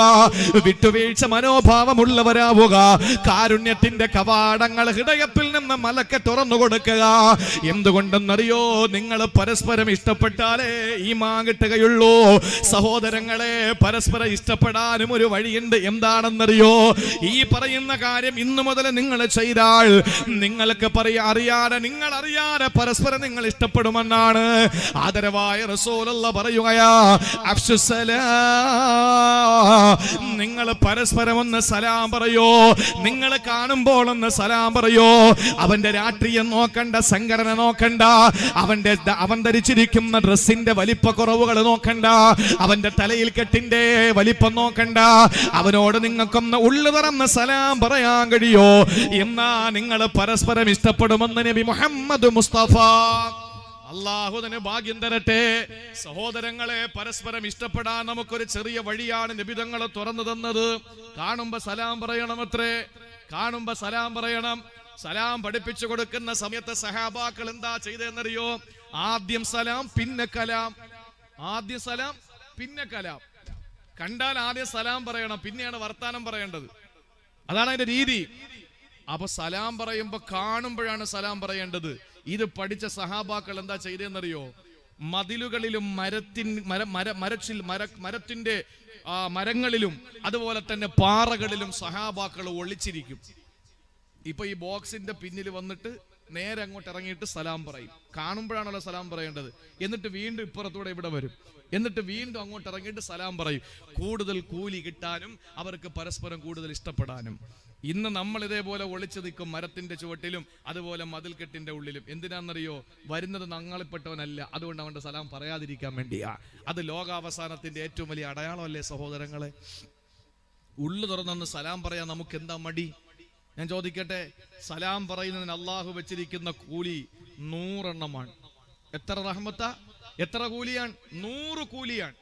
വിട്ടുവീഴ്ച മനോഭാവമുള്ളവരാവുക, കാരുണ്യത്തിന്റെ കവാടങ്ങൾ ഹൃദയത്തിൽ നിന്ന് മലക്കെ തുറന്നു കൊടുക്കുക. എന്തുകൊണ്ടെന്നറിയോ? നിങ്ങൾ പരസ്പരം ഇഷ്ടപ്പെട്ടാലേ ഈമാൻ കിട്ടുകയുള്ളൂ. സഹോദരങ്ങളെ, പരസ്പരം ഇഷ്ടപ്പെടാനും ഒരു വഴിയുണ്ട്. എന്താണെന്നറിയോ? ഈ പറയുന്ന കാര്യം ഇന്നു മുതൽ നിങ്ങൾ ചെയ്താൽ നിങ്ങൾക്ക് അറിയാതെ, നിങ്ങൾ അറിയാതെ പരസ്പരം നിങ്ങൾ ഇഷ്ടപ്പെടുമെന്നാണ് ആദരവായ റസൂലുള്ളാഹി പറയുകയാ. നിങ്ങൾ പരസ്പരം ഒന്ന് സലാം പറയോ? നിങ്ങൾ കാണുമ്പോൾ ഒന്ന് സലാം പറയോ? അവന്റെ രാഷ്ട്രീയം നോക്കണ്ട, സംഘടന നോക്കണ്ട, അവൻ ധരിച്ചിരിക്കുന്ന ഡ്രസ്സിന്റെ വലിപ്പക്കുറവുകൾ നോക്കണ്ട, അവന്റെ തലയിൽ കെട്ടിന്റെ വലിപ്പം നോക്കണ്ട. അവനോട് നിങ്ങൾക്കൊന്ന് ഉള്ളു തുറന്ന് സലാം പറയാൻ കഴിയോ? എന്നാ നിങ്ങൾ പരസ്പരം ഇഷ്ടപ്പെടുമെന്ന് നബി മുഹമ്മദ് മുസ്തഫ. അള്ളാഹു തന്നെ ഭാഗ്യം തരട്ടെ. സഹോദരങ്ങളെ, പരസ്പരം ഇഷ്ടപ്പെടാൻ നമുക്കൊരു ചെറിയ വഴിയാണ് നബി തങ്ങൾ തുറന്നു തന്നത്. കാണുമ്പോ സലാം പറയണം, അത്രേ. കാണുമ്പോ സലാം പറയണം. സലാം പഠിപ്പിച്ചു കൊടുക്കുന്ന സമയത്ത് സഹാബാക്കൾ എന്താ ചെയ്തെന്നറിയോ? ആദ്യം സലാം പിന്നെ കലാം. ആദ്യം സലാം പിന്നെ കലാം. കണ്ടാൽ ആദ്യം സലാം പറയണം, പിന്നെയാണ് വർത്താനം പറയേണ്ടത്. അതാണ് അതിന്റെ രീതി. അപ്പൊ സലാം പറയുമ്പോ കാണുമ്പോഴാണ് സലാം പറയേണ്ടത്. ഇത് പഠിച്ച സഹാബാക്കൾ എന്താ ചെയ്തെന്നറിയോ? മതിലുകളിലും മരത്തിന്റെ മരങ്ങളിലും അതുപോലെ തന്നെ പാറകളിലും സഹാബാക്കൾ ഒളിച്ചിരിക്കും. ഇപ്പൊ ഈ ബോക്സിന്റെ പിന്നിൽ വന്നിട്ട് നേരെ അങ്ങോട്ട് ഇറങ്ങിയിട്ട് സലാം പറയും. കാണുമ്പോഴാണല്ലോ സലാം പറയേണ്ടത്. എന്നിട്ട് വീണ്ടും ഇപ്പുറത്തൂടെ ഇവിടെ വരും. എന്നിട്ട് വീണ്ടും അങ്ങോട്ട് ഇറങ്ങിയിട്ട് സലാം പറയും. കൂടുതൽ കൂലി കിട്ടാനും അവർക്ക് പരസ്പരം കൂടുതൽ ഇഷ്ടപ്പെടാനും. ഇന്ന് നമ്മൾ ഇതേപോലെ ഒളിച്ചു നിൽക്കും, മരത്തിന്റെ ചുവട്ടിലും അതുപോലെ മതിൽക്കെട്ടിന്റെ ഉള്ളിലും. എന്തിനാണെന്നറിയോ? വരുന്നത് ഞങ്ങളിൽപ്പെട്ടവനല്ല, അതുകൊണ്ട് അവന്റെ സലാം പറയാതിരിക്കാൻ വേണ്ടിയാ. അത് ലോകാവസാനത്തിന്റെ ഏറ്റവും വലിയ അടയാളമല്ലേ സഹോദരങ്ങളെ? ഉള്ളു തുറന്നു സലാം പറയാൻ നമുക്ക് എന്താ മടി? ഞാൻ ചോദിക്കട്ടെ, സലാം പറയുന്നതിന് അള്ളാഹു വെച്ചിരിക്കുന്ന കൂലി 100 എണ്ണമാണ്. എത്ര റഹ്മത്താ, എത്ര കൂലിയാണ്? 100 കൂലിയാണ്.